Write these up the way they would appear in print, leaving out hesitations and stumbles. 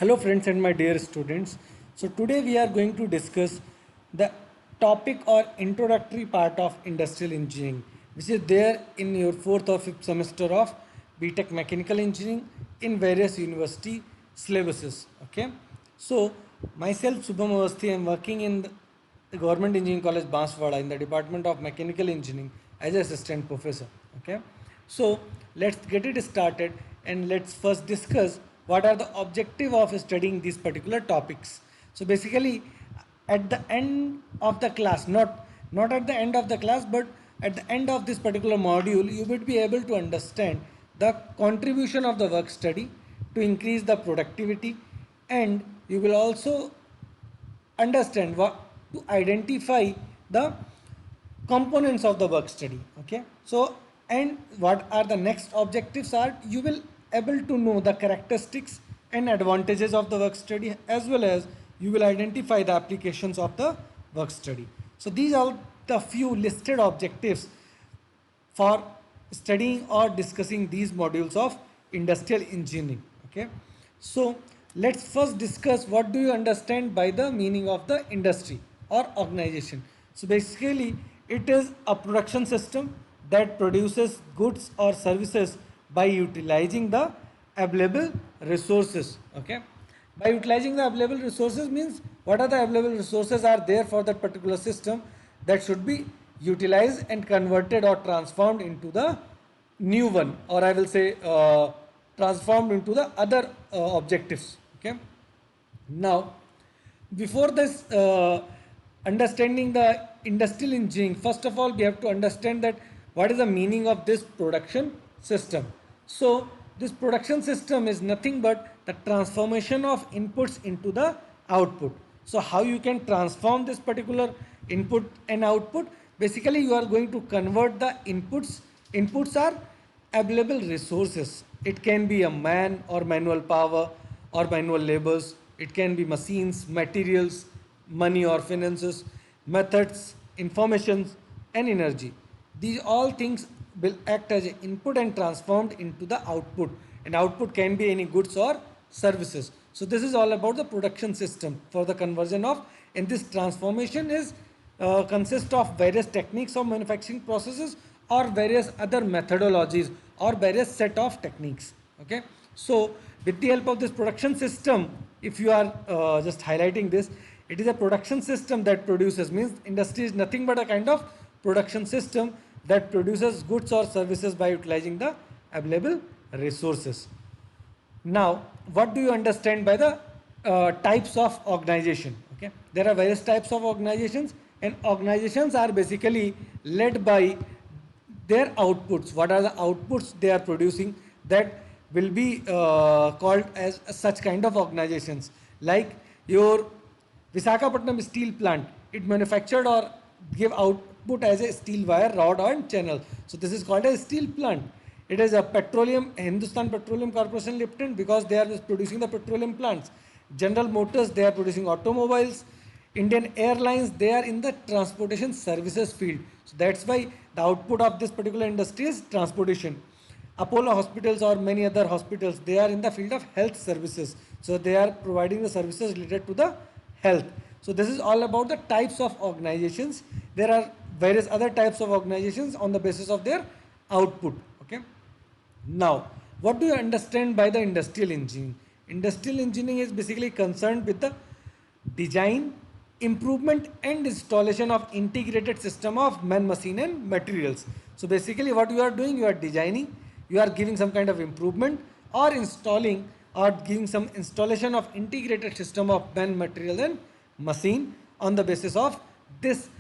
Hello friends and my dear students. So today we are going to discuss the topic or introductory part of industrial engineering, which is there in your fourth or fifth semester of BTech Mechanical Engineering in various university syllabuses. Okay. So myself Subham Awasthi, I am working in the Government Engineering College Banswada in the Department of Mechanical Engineering as assistant professor. Okay. So let's get it started and let's first discuss what are the objective of studying these particular topics. So basically at the end of the class, not at the end of the class, but at the end of this particular module, you would be able to understand the contribution of the work study to increase the productivity, and you will also understand what to identify the components of the work study. Okay, so and what are the next objectives are, you will able to know the characteristics and advantages of the work study, as well as you will identify the applications of the work study. So these are the few listed objectives for studying or discussing these modules of industrial engineering. Okay, so let's first discuss what do you understand by the meaning of the industry or organization. So basically it is a production system that produces goods or services by utilizing the available resources. Okay, by utilizing the available resources means what are the available resources are there for that particular system that should be utilized and converted or transformed into the new one, or I will say transformed into the other objectives. Okay, now before this understanding the industrial engineering, first of all we have to understand that what is the meaning of this production system. So this production system is nothing but the transformation of inputs into the output. So how you can transform this particular input and output? Basically you are going to convert the inputs are available resources. It can be a man or manual power or manual labors. It can be machines, materials, money or finances, methods, informations, and energy. These all things will act as an input and transformed into the output. And output can be any goods or services. So this is all about the production system for the conversion of, and this transformation is consists of various techniques of manufacturing processes or various other methodologies or various set of techniques. Okay, so with the help of this production system, if you are just highlighting this, it is a production system that produces, means industry is nothing but a kind of production system that produces goods or services by utilizing the available resources. Now, what do you understand by the types of organization? Okay, there are various types of organizations, and organizations are basically led by their outputs. What are the outputs they are producing that will be called as such kind of organizations? Like your Visakhapatnam steel plant, it manufactured or give output as a steel wire, rod and channel. So this is called a steel plant. It is a petroleum, Hindustan Petroleum Corporation Limited, because they are producing the petroleum plants. General Motors, they are producing automobiles. Indian Airlines, they are in the transportation services field. So that's why the output of this particular industry is transportation. Apollo hospitals or many other hospitals, they are in the field of health services. So they are providing the services related to the health. So this is all about the types of organizations. There are various other types of organizations on the basis of their output. Okay. Now, what do you understand by the industrial engineering? Industrial engineering is basically concerned with the design, improvement and installation of integrated system of man, machine and materials. So basically what you are doing, you are designing, you are giving some kind of improvement or installing or giving some installation of integrated system of man, material and machine. On the basis of this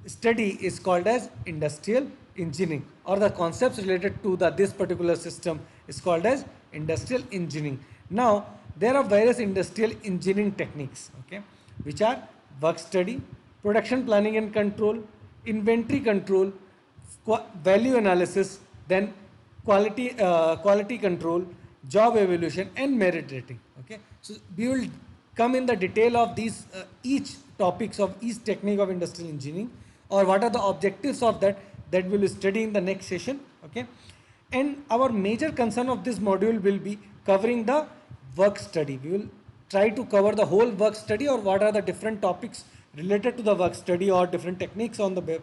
study is called as industrial engineering, or the concepts related to this particular system is called as industrial engineering. Now there are various industrial engineering techniques, okay, which are work study, production planning and control, inventory control, value analysis, then quality control, job evaluation and merit rating. Okay, so we will come in the detail of these each topics of each technique of industrial engineering, or what are the objectives of that we will study in the next session. Okay, and our major concern of this module will be covering the work study. We will try to cover the whole work study, or what are the different topics related to the work study or different techniques on the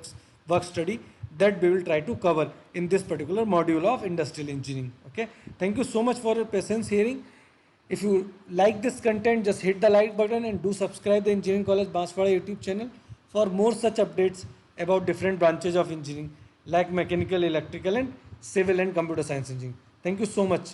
work study that we will try to cover in this particular module of industrial engineering. Okay, thank you so much for your patience hearing. If you like this content, just hit the like button and do subscribe the Engineering College Banswara YouTube channel for more such updates about different branches of engineering like mechanical, electrical and civil and computer science engineering. Thank you so much.